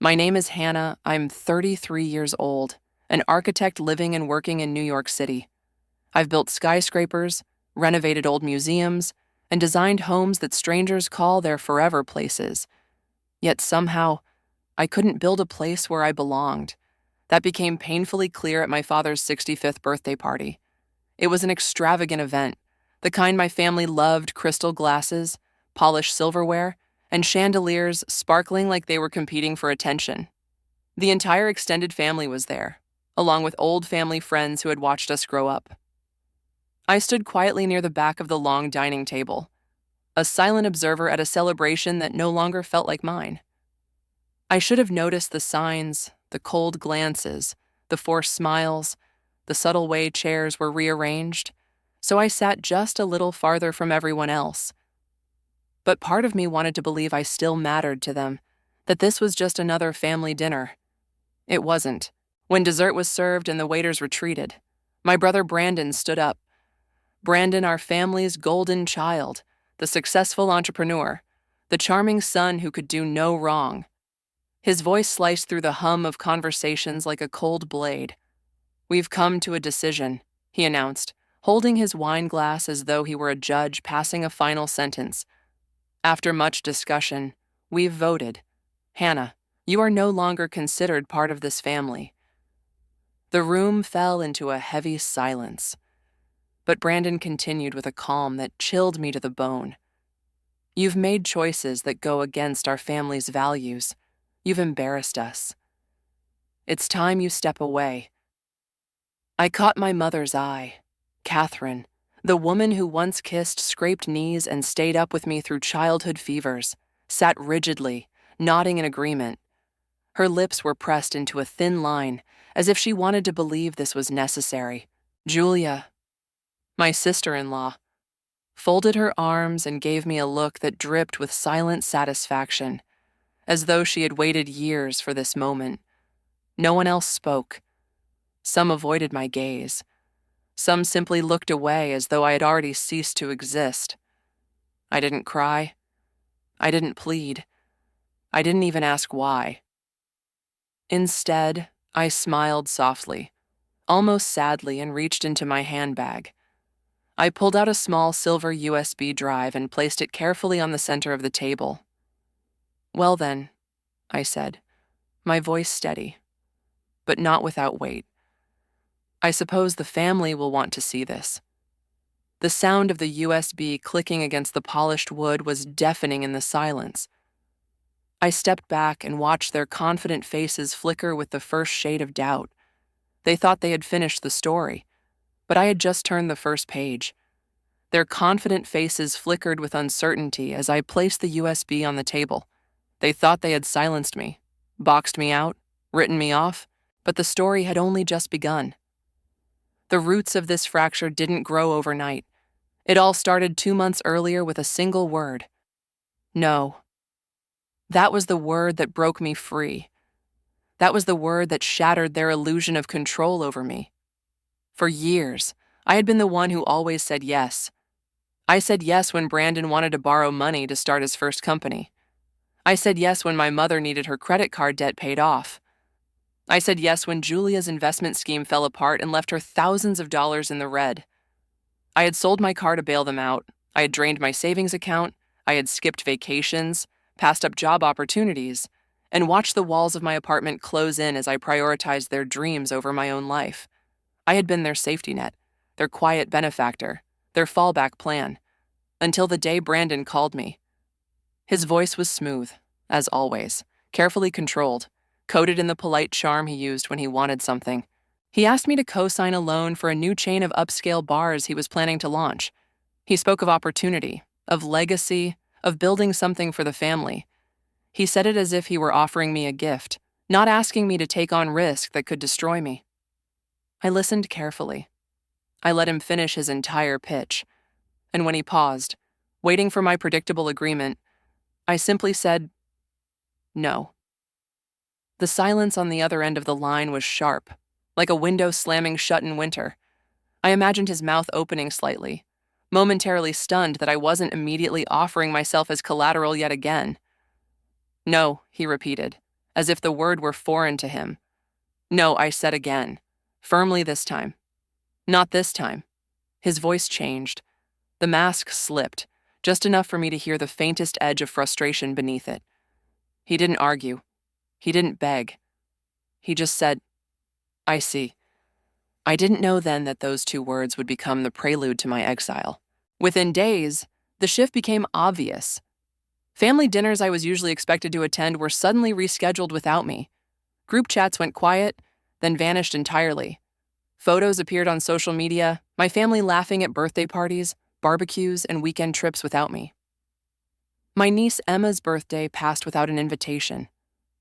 My name is Hannah. I'm 33 years old, an architect living and working in New York City. I've built skyscrapers, renovated old museums, and designed homes that strangers call their forever places. Yet somehow, I couldn't build a place where I belonged. That became painfully clear at my father's 65th birthday party. It was an extravagant event, the kind my family loved: crystal glasses, polished silverware, and chandeliers sparkling like they were competing for attention. The entire extended family was there, along with old family friends who had watched us grow up. I stood quietly near the back of the long dining table, a silent observer at a celebration that no longer felt like mine. I should have noticed the signs, the cold glances, the forced smiles, the subtle way chairs were rearranged, so I sat just a little farther from everyone else. But part of me wanted to believe I still mattered to them, that this was just another family dinner. It wasn't. When dessert was served and the waiters retreated, my brother Brandon stood up. Brandon, our family's golden child, the successful entrepreneur, the charming son who could do no wrong. His voice sliced through the hum of conversations like a cold blade. "We've come to a decision," he announced, holding his wine glass as though he were a judge passing a final sentence. "After much discussion, we've voted. Hannah, you are no longer considered part of this family." The room fell into a heavy silence, but Brandon continued with a calm that chilled me to the bone. "You've made choices that go against our family's values. You've embarrassed us. It's time you step away." I caught my mother's eye. Catherine, the woman who once kissed scraped knees and stayed up with me through childhood fevers, sat rigidly, nodding in agreement. Her lips were pressed into a thin line, as if she wanted to believe this was necessary. Julia, my sister-in-law, folded her arms and gave me a look that dripped with silent satisfaction, as though she had waited years for this moment. No one else spoke. Some avoided my gaze. Some simply looked away as though I had already ceased to exist. I didn't cry. I didn't plead. I didn't even ask why. Instead, I smiled softly, almost sadly, and reached into my handbag. I pulled out a small silver USB drive and placed it carefully on the center of the table. "Well then," I said, my voice steady, but not without weight. "I suppose the family will want to see this." The sound of the USB clicking against the polished wood was deafening in the silence. I stepped back and watched their confident faces flicker with the first shade of doubt. They thought they had finished the story, but I had just turned the first page. Their confident faces flickered with uncertainty as I placed the USB on the table. They thought they had silenced me, boxed me out, written me off, but the story had only just begun. The roots of this fracture didn't grow overnight. It all started 2 months earlier with a single word. No. That was the word that broke me free. That was the word that shattered their illusion of control over me. For years, I had been the one who always said yes. I said yes when Brandon wanted to borrow money to start his first company. I said yes when my mother needed her credit card debt paid off. I said yes when Julia's investment scheme fell apart and left her thousands of dollars in the red. I had sold my car to bail them out. I had drained my savings account. I had skipped vacations, passed up job opportunities, and watched the walls of my apartment close in as I prioritized their dreams over my own life. I had been their safety net, their quiet benefactor, their fallback plan, until the day Brandon called me. His voice was smooth, as always, carefully controlled, coated in the polite charm he used when he wanted something. He asked me to co-sign a loan for a new chain of upscale bars he was planning to launch. He spoke of opportunity, of legacy, of building something for the family. He said it as if he were offering me a gift, not asking me to take on risk that could destroy me. I listened carefully. I let him finish his entire pitch, and when he paused, waiting for my predictable agreement, I simply said, "No." The silence on the other end of the line was sharp, like a window slamming shut in winter. I imagined his mouth opening slightly, momentarily stunned that I wasn't immediately offering myself as collateral yet again. "No," he repeated, as if the word were foreign to him. "No," I said again, firmly this time. "Not this time." His voice changed. The mask slipped, just enough for me to hear the faintest edge of frustration beneath it. He didn't argue. He didn't beg. He just said, "I see." I didn't know then that those two words would become the prelude to my exile. Within days, the shift became obvious. Family dinners I was usually expected to attend were suddenly rescheduled without me. Group chats went quiet, then vanished entirely. Photos appeared on social media, my family laughing at birthday parties, barbecues, and weekend trips without me. My niece Emma's birthday passed without an invitation.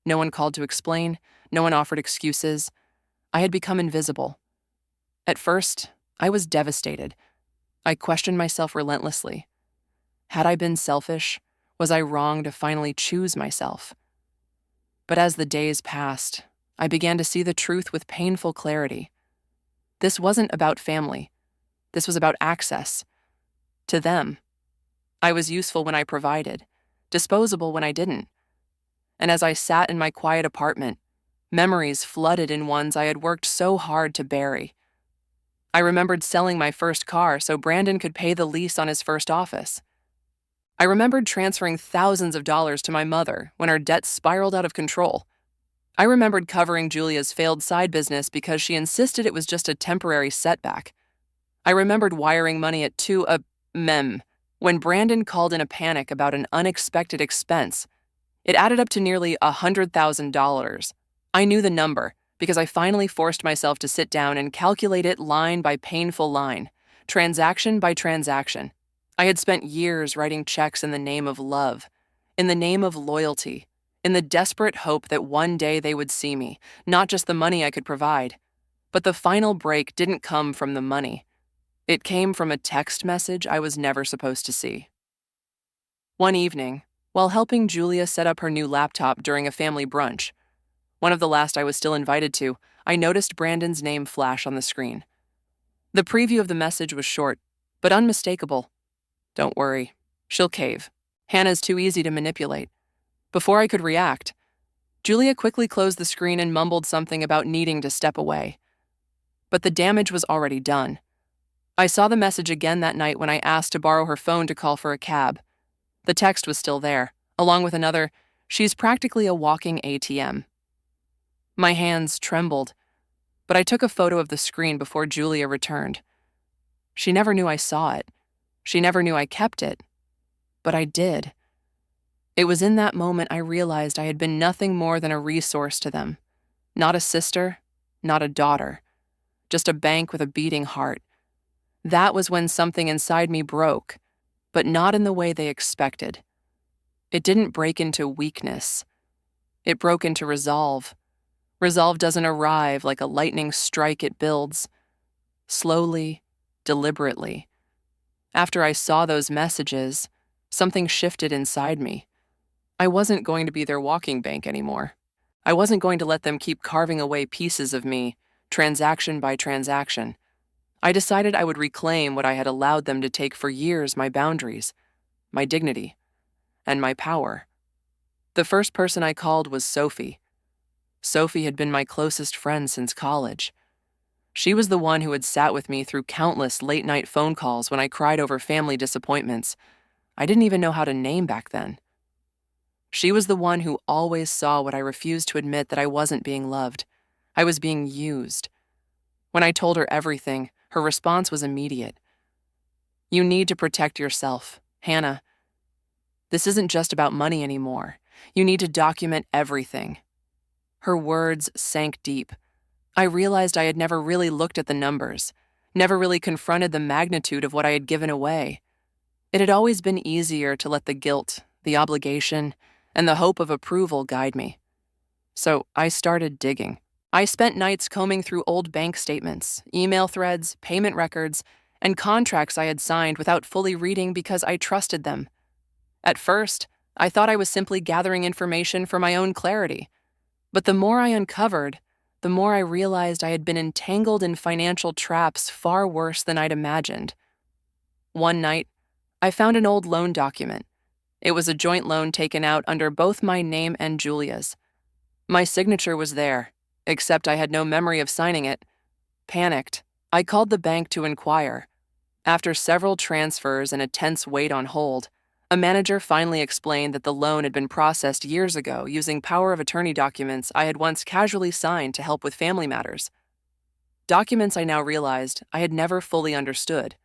No one called to explain, no one offered excuses. I had become invisible. At first, I was devastated. I questioned myself relentlessly. Had I been selfish? Was I wrong to finally choose myself? But as the days passed, I began to see the truth with painful clarity. This wasn't about family. This was about access. To them. I was useful when I provided, disposable when I didn't. And as I sat in my quiet apartment, memories flooded in ones I had worked so hard to bury. I remembered selling my first car so Brandon could pay the lease on his first office. I remembered transferring thousands of dollars to my mother when our debt spiraled out of control. I remembered covering Julia's failed side business because she insisted it was just a temporary setback. I remembered wiring money at 2 a.m. when Brandon called in a panic about an unexpected expense. It added up to nearly $100,000. I knew the number because I finally forced myself to sit down and calculate it line by painful line, transaction by transaction. I had spent years writing checks in the name of love, in the name of loyalty, in the desperate hope that one day they would see me, not just the money I could provide. But the final break didn't come from the money. It came from a text message I was never supposed to see. One evening, while helping Julia set up her new laptop during a family brunch, one of the last I was still invited to, I noticed Brandon's name flash on the screen. The preview of the message was short, but unmistakable. "Don't worry, she'll cave. Hannah's too easy to manipulate." Before I could react, Julia quickly closed the screen and mumbled something about needing to step away. But the damage was already done. I saw the message again that night when I asked to borrow her phone to call for a cab. The text was still there, along with another, "She's practically a walking ATM." My hands trembled, but I took a photo of the screen before Julia returned. She never knew I saw it. She never knew I kept it. But I did. It was in that moment I realized I had been nothing more than a resource to them. Not a sister, not a daughter. Just a bank with a beating heart. That was when something inside me broke, but not in the way they expected. It didn't break into weakness. It broke into resolve. Resolve doesn't arrive like a lightning strike, it builds. Slowly, deliberately. After I saw those messages, something shifted inside me. I wasn't going to be their walking bank anymore. I wasn't going to let them keep carving away pieces of me, transaction by transaction. I decided I would reclaim what I had allowed them to take for years: my boundaries, my dignity, and my power. The first person I called was Sophie. Sophie had been my closest friend since college. She was the one who had sat with me through countless late-night phone calls when I cried over family disappointments I didn't even know how to name back then. She was the one who always saw what I refused to admit, that I wasn't being loved. I was being used. When I told her everything, her response was immediate. "You need to protect yourself, Hannah. This isn't just about money anymore. You need to document everything." Her words sank deep. I realized I had never really looked at the numbers, never really confronted the magnitude of what I had given away. It had always been easier to let the guilt, the obligation, and the hope of approval guide me. So I started digging. I spent nights combing through old bank statements, email threads, payment records, and contracts I had signed without fully reading because I trusted them. At first, I thought I was simply gathering information for my own clarity. But the more I uncovered, the more I realized I had been entangled in financial traps far worse than I'd imagined. One night, I found an old loan document. It was a joint loan taken out under both my name and Julia's. My signature was there, except I had no memory of signing it. Panicked, I called the bank to inquire. After several transfers and a tense wait on hold, a manager finally explained that the loan had been processed years ago using power of attorney documents I had once casually signed to help with family matters. Documents I now realized I had never fully understood.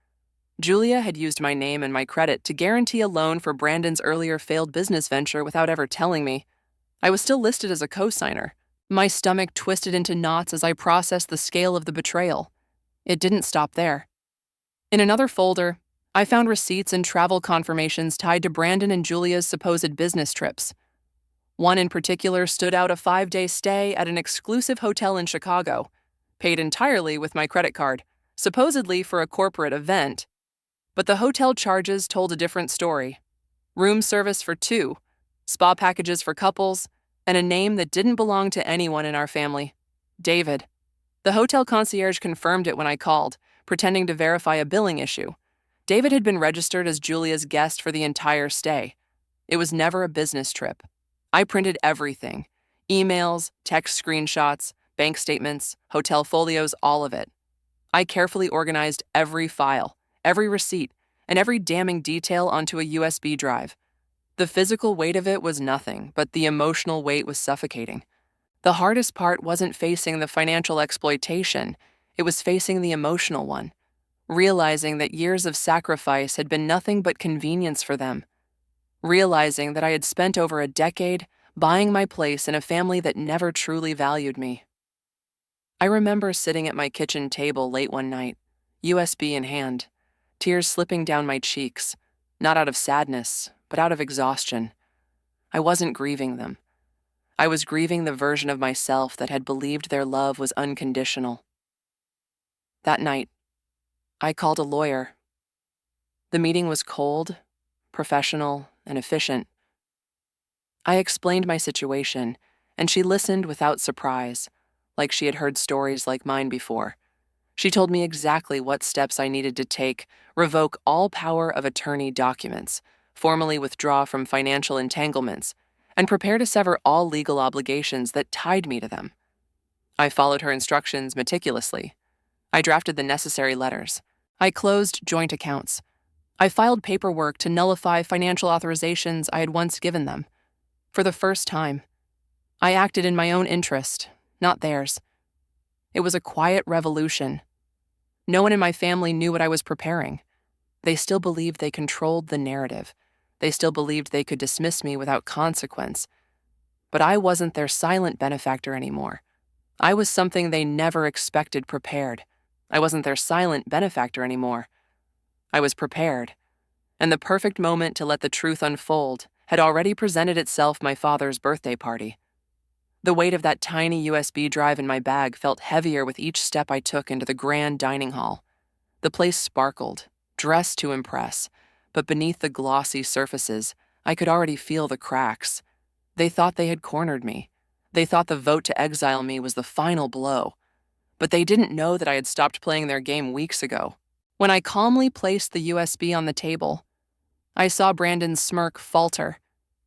Julia had used my name and my credit to guarantee a loan for Brandon's earlier failed business venture without ever telling me. I was still listed as a co-signer. My stomach twisted into knots as I processed the scale of the betrayal. It didn't stop there. In another folder, I found receipts and travel confirmations tied to Brandon and Julia's supposed business trips. One in particular stood out: a 5-day stay at an exclusive hotel in Chicago, paid entirely with my credit card, supposedly for a corporate event. But the hotel charges told a different story. Room service for 2, spa packages for couples, and a name that didn't belong to anyone in our family: David. The hotel concierge confirmed it when I called, pretending to verify a billing issue. David had been registered as Julia's guest for the entire stay. It was never a business trip. I printed everything: emails, text screenshots, bank statements, hotel folios, all of it. I carefully organized every file, every receipt, and every damning detail onto a USB drive. The physical weight of it was nothing, but the emotional weight was suffocating. The hardest part wasn't facing the financial exploitation, it was facing the emotional one, realizing that years of sacrifice had been nothing but convenience for them, realizing that I had spent over a decade buying my place in a family that never truly valued me. I remember sitting at my kitchen table late one night, USB in hand, tears slipping down my cheeks, not out of sadness, but out of exhaustion. I wasn't grieving them. I was grieving the version of myself that had believed their love was unconditional. That night, I called a lawyer. The meeting was cold, professional, and efficient. I explained my situation, and she listened without surprise, like she had heard stories like mine before. She told me exactly what steps I needed to take: revoke all power of attorney documents, formally withdraw from financial entanglements, and prepare to sever all legal obligations that tied me to them. I followed her instructions meticulously. I drafted the necessary letters. I closed joint accounts. I filed paperwork to nullify financial authorizations I had once given them. For the first time, I acted in my own interest, not theirs. It was a quiet revolution. No one in my family knew what I was preparing. They still believed they controlled the narrative. They still believed they could dismiss me without consequence. But I wasn't their silent benefactor anymore. I was something they never expected prepared. I wasn't their silent benefactor anymore. I was prepared. And the perfect moment to let the truth unfold had already presented itself: my father's birthday party. The weight of that tiny USB drive in my bag felt heavier with each step I took into the grand dining hall. The place sparkled, dressed to impress, but beneath the glossy surfaces, I could already feel the cracks. They thought they had cornered me. They thought the vote to exile me was the final blow. But they didn't know that I had stopped playing their game weeks ago. When I calmly placed the USB on the table, I saw Brandon's smirk falter.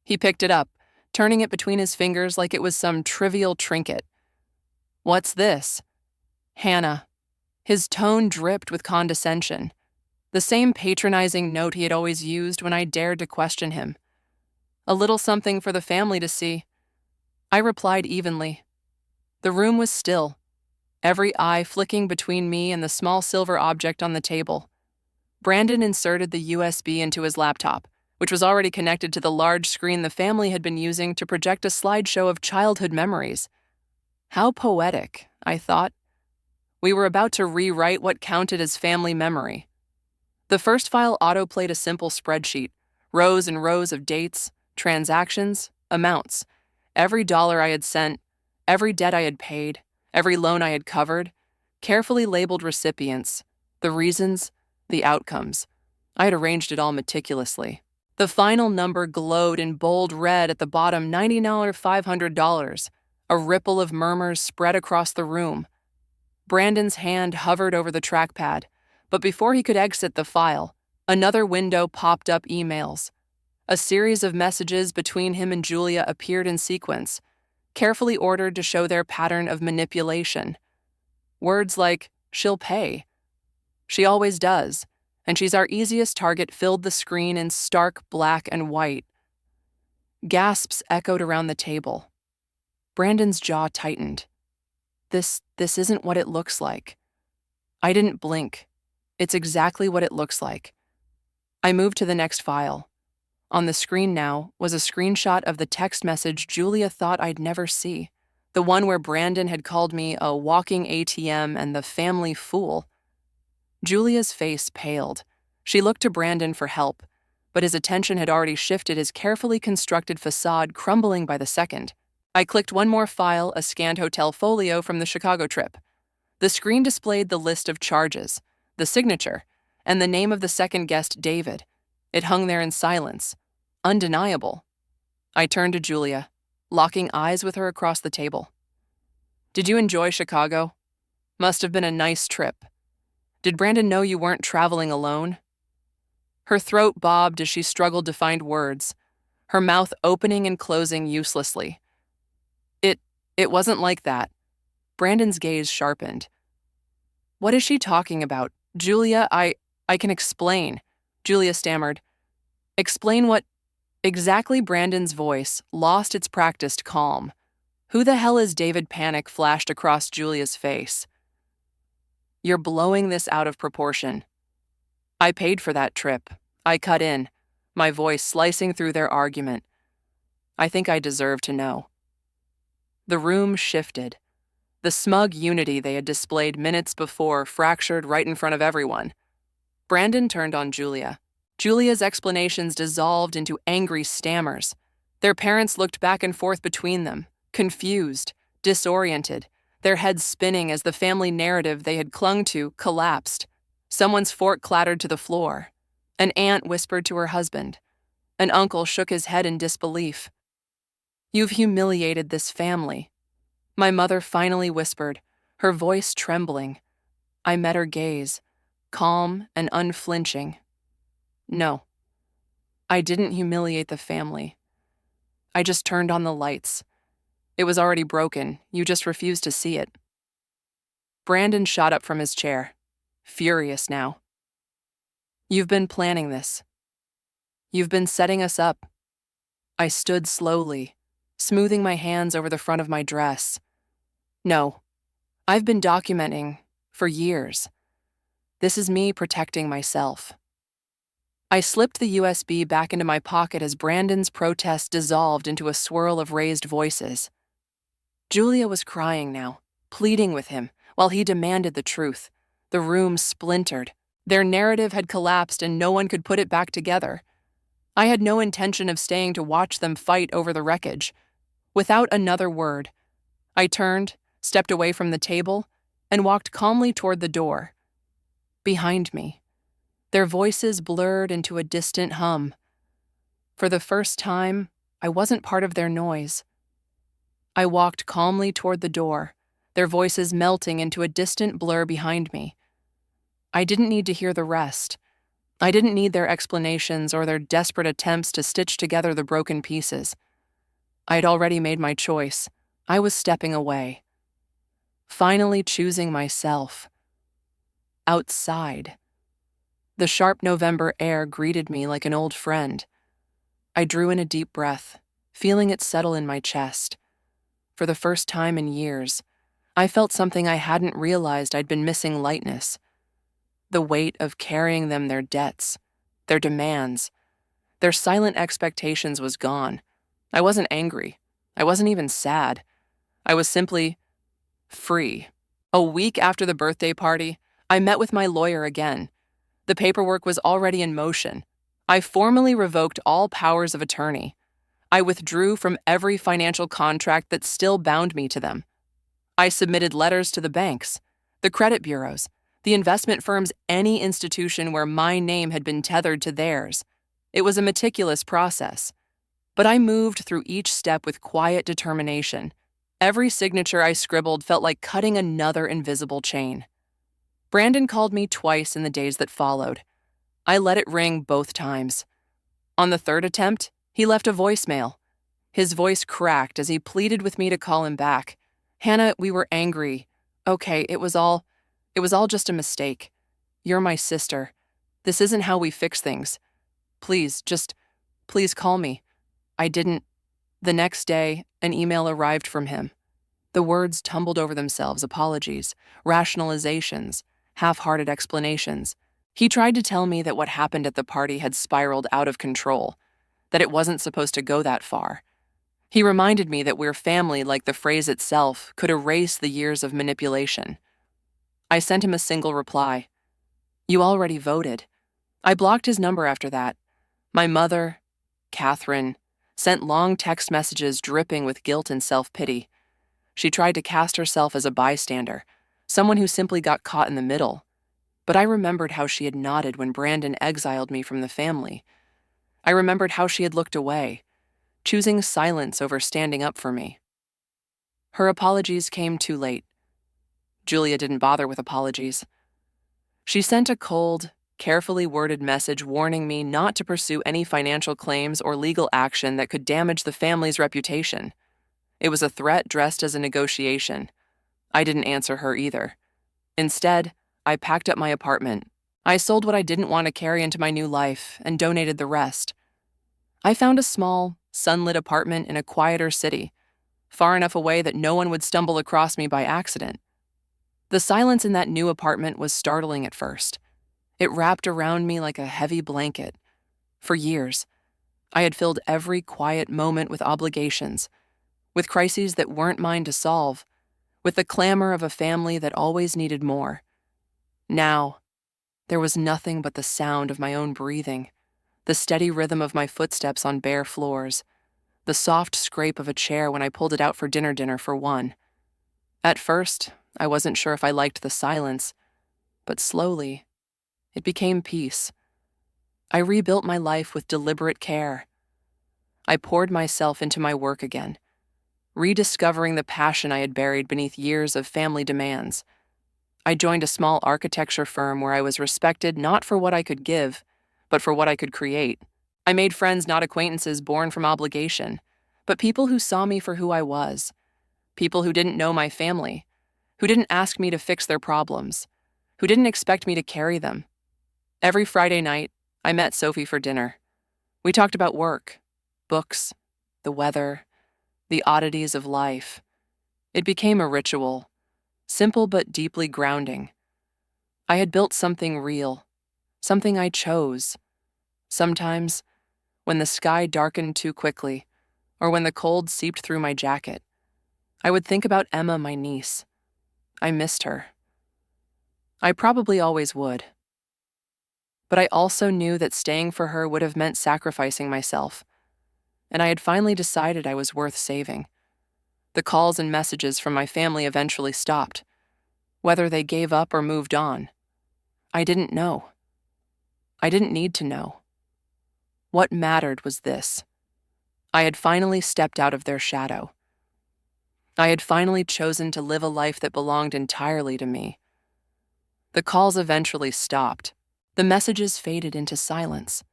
He picked it up, turning it between his fingers like it was some trivial trinket. "What's this?" "Hannah." His tone dripped with condescension, the same patronizing note he had always used when I dared to question him. "A little something for the family to see." I replied evenly. The room was still, every eye flicking between me and the small silver object on the table. Brandon inserted the USB into his laptop, which was already connected to the large screen the family had been using to project a slideshow of childhood memories. How poetic, I thought. We were about to rewrite what counted as family memory. The first file autoplayed a simple spreadsheet, rows and rows of dates, transactions, amounts, every dollar I had sent, every debt I had paid, every loan I had covered, carefully labeled recipients, the reasons, the outcomes. I had arranged it all meticulously. The final number glowed in bold red at the bottom: $99,500. A ripple of murmurs spread across the room. Brandon's hand hovered over the trackpad, but before he could exit the file, another window popped up: emails. A series of messages between him and Julia appeared in sequence. carefully ordered to show their pattern of manipulation. Words like, "she'll pay," "she always does," and "she's our easiest target" filled the screen in stark black and white. Gasps echoed around the table. Brandon's jaw tightened. This isn't what it looks like. I didn't blink. It's exactly what it looks like. I moved to the next file. On the screen now was a screenshot of the text message Julia thought I'd never see, the one where Brandon had called me a walking ATM and the family fool. Julia's face paled. She looked to Brandon for help, but his attention had already shifted, his carefully constructed facade crumbling by the second. I clicked one more file, a scanned hotel folio from the Chicago trip. The screen displayed the list of charges, the signature, and the name of the second guest, David. It hung there in silence, undeniable. I turned to Julia, locking eyes with her across the table. "Did you enjoy Chicago? Must have been a nice trip. Did Brandon know you weren't traveling alone?" Her throat bobbed as she struggled to find words, her mouth opening and closing uselessly. It wasn't like that." Brandon's gaze sharpened. "What is she talking about? Julia, I can explain," Julia stammered. "Explain what?" Exactly. Brandon's voice lost its practiced calm. "Who the hell is David?" Panic flashed across Julia's face. "You're blowing this out of proportion. I paid for that trip." I cut in, my voice slicing through their argument. "I think I deserve to know." The room shifted. The smug unity they had displayed minutes before fractured right in front of everyone. Brandon turned on Julia. Julia's explanations dissolved into angry stammers. Their parents looked back and forth between them, confused, disoriented, their heads spinning as the family narrative they had clung to collapsed. Someone's fork clattered to the floor. An aunt whispered to her husband. An uncle shook his head in disbelief. "You've humiliated this family," my mother finally whispered, her voice trembling. I met her gaze, calm and unflinching. "No, I didn't humiliate the family. I just turned on the lights. It was already broken, you just refused to see it." Brandon shot up from his chair, furious now. "You've been planning this. You've been setting us up." I stood slowly, smoothing my hands over the front of my dress. "No, I've been documenting for years. This is me protecting myself." I slipped the USB back into my pocket as Brandon's protest dissolved into a swirl of raised voices. Julia was crying now, pleading with him, while he demanded the truth. The room splintered. Their narrative had collapsed and no one could put it back together. I had no intention of staying to watch them fight over the wreckage. Without another word, I turned, stepped away from the table, and walked calmly toward the door. Behind me, their voices blurred into a distant hum. For the first time, I wasn't part of their noise. I walked calmly toward the door, their voices melting into a distant blur behind me. I didn't need to hear the rest. I didn't need their explanations or their desperate attempts to stitch together the broken pieces. I had already made my choice. I was stepping away. Finally choosing myself. Outside. The sharp November air greeted me like an old friend. I drew in a deep breath, feeling it settle in my chest. For the first time in years, I felt something I hadn't realized I'd been missing: lightness. The weight of carrying them their debts, their demands, their silent expectations was gone. I wasn't angry. I wasn't even sad. I was simply free. A week after the birthday party, I met with my lawyer again. The paperwork was already in motion. I formally revoked all powers of attorney. I withdrew from every financial contract that still bound me to them. I submitted letters to the banks, the credit bureaus, the investment firms, any institution where my name had been tethered to theirs. It was a meticulous process, but I moved through each step with quiet determination. Every signature I scribbled felt like cutting another invisible chain. Brandon called me twice in the days that followed. I let it ring both times. On the third attempt, he left a voicemail. His voice cracked as he pleaded with me to call him back. Hannah, we were angry. Okay, it was all just a mistake. You're my sister. This isn't how we fix things. Please call me. I didn't. The next day, an email arrived from him. The words tumbled over themselves: apologies, rationalizations, half-hearted explanations. He tried to tell me that what happened at the party had spiraled out of control, that it wasn't supposed to go that far. He reminded me that we're family, like the phrase itself could erase the years of manipulation. I sent him a single reply. You already voted. I blocked his number after that. My mother, Catherine, sent long text messages dripping with guilt and self-pity. She tried to cast herself as a bystander, someone who simply got caught in the middle. But I remembered how she had nodded when Brandon exiled me from the family. I remembered how she had looked away, choosing silence over standing up for me. Her apologies came too late. Julia didn't bother with apologies. She sent a cold, carefully worded message warning me not to pursue any financial claims or legal action that could damage the family's reputation. It was a threat dressed as a negotiation. I didn't answer her either. Instead, I packed up my apartment. I sold what I didn't want to carry into my new life and donated the rest. I found a small, sunlit apartment in a quieter city, far enough away that no one would stumble across me by accident. The silence in that new apartment was startling at first. It wrapped around me like a heavy blanket. For years, I had filled every quiet moment with obligations, with crises that weren't mine to solve, with the clamor of a family that always needed more. Now, there was nothing but the sound of my own breathing, the steady rhythm of my footsteps on bare floors, the soft scrape of a chair when I pulled it out for dinner for one. At first, I wasn't sure if I liked the silence, but slowly, it became peace. I rebuilt my life with deliberate care. I poured myself into my work again, rediscovering the passion I had buried beneath years of family demands. I joined a small architecture firm where I was respected not for what I could give, but for what I could create. I made friends, not acquaintances born from obligation, but people who saw me for who I was, people who didn't know my family, who didn't ask me to fix their problems, who didn't expect me to carry them. Every Friday night, I met Sophie for dinner. We talked about work, books, the weather, the oddities of life. It became a ritual, simple but deeply grounding. I had built something real, something I chose. Sometimes, when the sky darkened too quickly, or when the cold seeped through my jacket, I would think about Emma, my niece. I missed her. I probably always would. But I also knew that staying for her would have meant sacrificing myself, and I had finally decided I was worth saving. The calls and messages from my family eventually stopped. Whether they gave up or moved on, I didn't know. I didn't need to know. What mattered was this. I had finally stepped out of their shadow. I had finally chosen to live a life that belonged entirely to me. The calls eventually stopped. The messages faded into silence.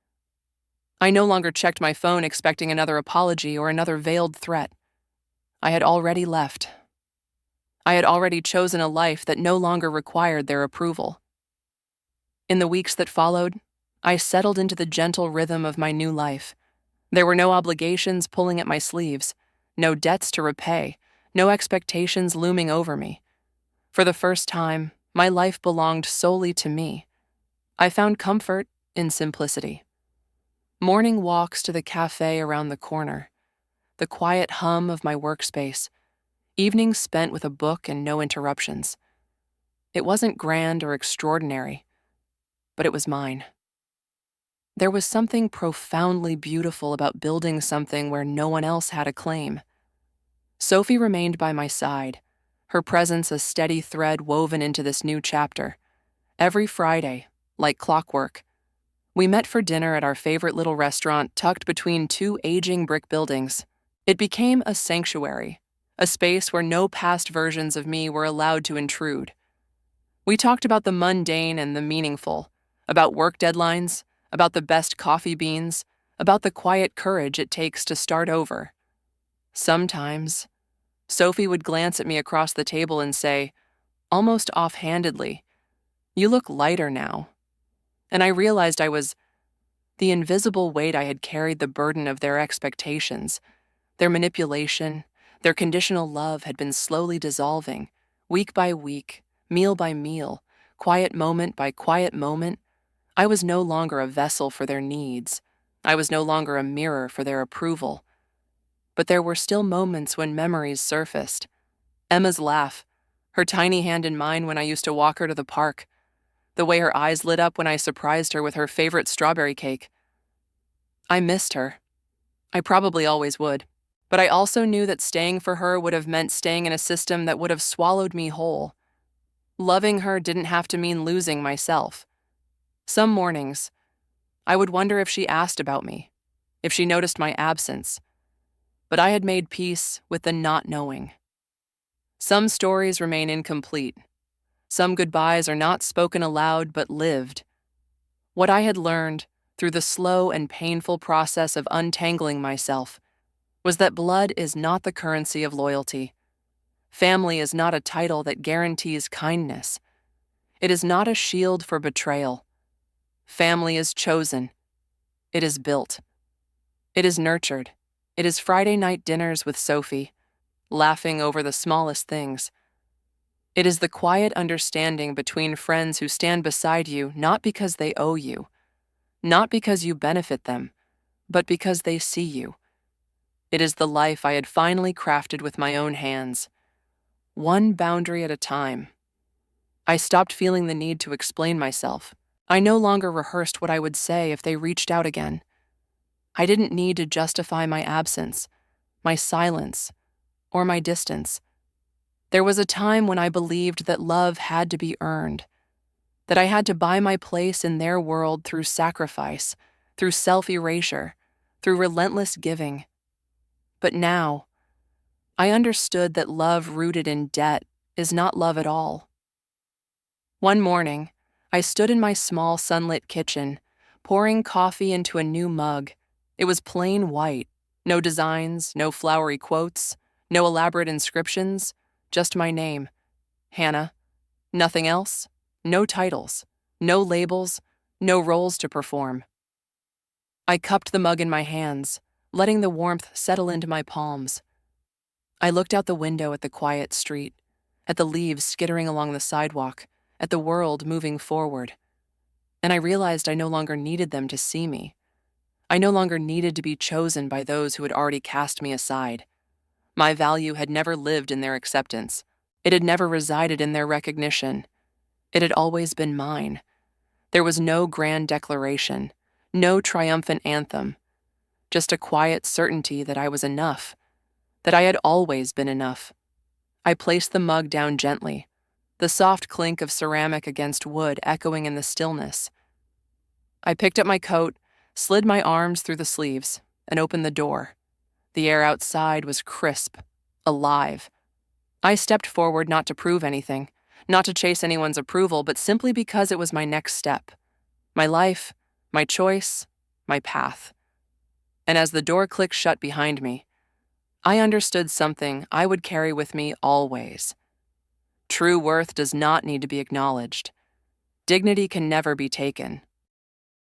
I no longer checked my phone expecting another apology or another veiled threat. I had already left. I had already chosen a life that no longer required their approval. In the weeks that followed, I settled into the gentle rhythm of my new life. There were no obligations pulling at my sleeves, no debts to repay, no expectations looming over me. For the first time, my life belonged solely to me. I found comfort in simplicity. Morning walks to the cafe around the corner, the quiet hum of my workspace, evenings spent with a book and no interruptions. It wasn't grand or extraordinary, but it was mine. There was something profoundly beautiful about building something where no one else had a claim. Sophie remained by my side, her presence a steady thread woven into this new chapter. Every Friday, like clockwork, we met for dinner at our favorite little restaurant tucked between two aging brick buildings. It became a sanctuary, a space where no past versions of me were allowed to intrude. We talked about the mundane and the meaningful, about work deadlines, about the best coffee beans, about the quiet courage it takes to start over. Sometimes, Sophie would glance at me across the table and say, almost offhandedly, "You look lighter now." And I realized I was the invisible weight I had carried the burden of their expectations, their manipulation, their conditional love had been slowly dissolving, week by week, meal by meal, quiet moment by quiet moment. I was no longer a vessel for their needs. I was no longer a mirror for their approval. But there were still moments when memories surfaced. Emma's laugh, her tiny hand in mine when I used to walk her to the park, the way her eyes lit up when I surprised her with her favorite strawberry cake. I missed her. I probably always would. But I also knew that staying for her would have meant staying in a system that would have swallowed me whole. Loving her didn't have to mean losing myself. Some mornings, I would wonder if she asked about me, if she noticed my absence. But I had made peace with the not knowing. Some stories remain incomplete. Some goodbyes are not spoken aloud but lived. What I had learned, through the slow and painful process of untangling myself, was that blood is not the currency of loyalty. Family is not a title that guarantees kindness. It is not a shield for betrayal. Family is chosen. It is built. It is nurtured. It is Friday night dinners with Sophie, laughing over the smallest things. It is the quiet understanding between friends who stand beside you not because they owe you, not because you benefit them, but because they see you. It is the life I had finally crafted with my own hands, one boundary at a time. I stopped feeling the need to explain myself. I no longer rehearsed what I would say if they reached out again. I didn't need to justify my absence, my silence, or my distance. There was a time when I believed that love had to be earned, that I had to buy my place in their world through sacrifice, through self-erasure, through relentless giving. But now, I understood that love rooted in debt is not love at all. One morning, I stood in my small sunlit kitchen, pouring coffee into a new mug. It was plain white, no designs, no flowery quotes, no elaborate inscriptions, just my name, Hannah. Nothing else, no titles, no labels, no roles to perform. I cupped the mug in my hands, letting the warmth settle into my palms. I looked out the window at the quiet street, at the leaves skittering along the sidewalk, at the world moving forward. And I realized I no longer needed them to see me. I no longer needed to be chosen by those who had already cast me aside. My value had never lived in their acceptance. It had never resided in their recognition. It had always been mine. There was no grand declaration, no triumphant anthem, just a quiet certainty that I was enough, that I had always been enough. I placed the mug down gently, the soft clink of ceramic against wood echoing in the stillness. I picked up my coat, slid my arms through the sleeves, and opened the door. The air outside was crisp, alive. I stepped forward not to prove anything, not to chase anyone's approval, but simply because it was my next step. My life, my choice, my path. And as the door clicked shut behind me, I understood something I would carry with me always. True worth does not need to be acknowledged. Dignity can never be taken,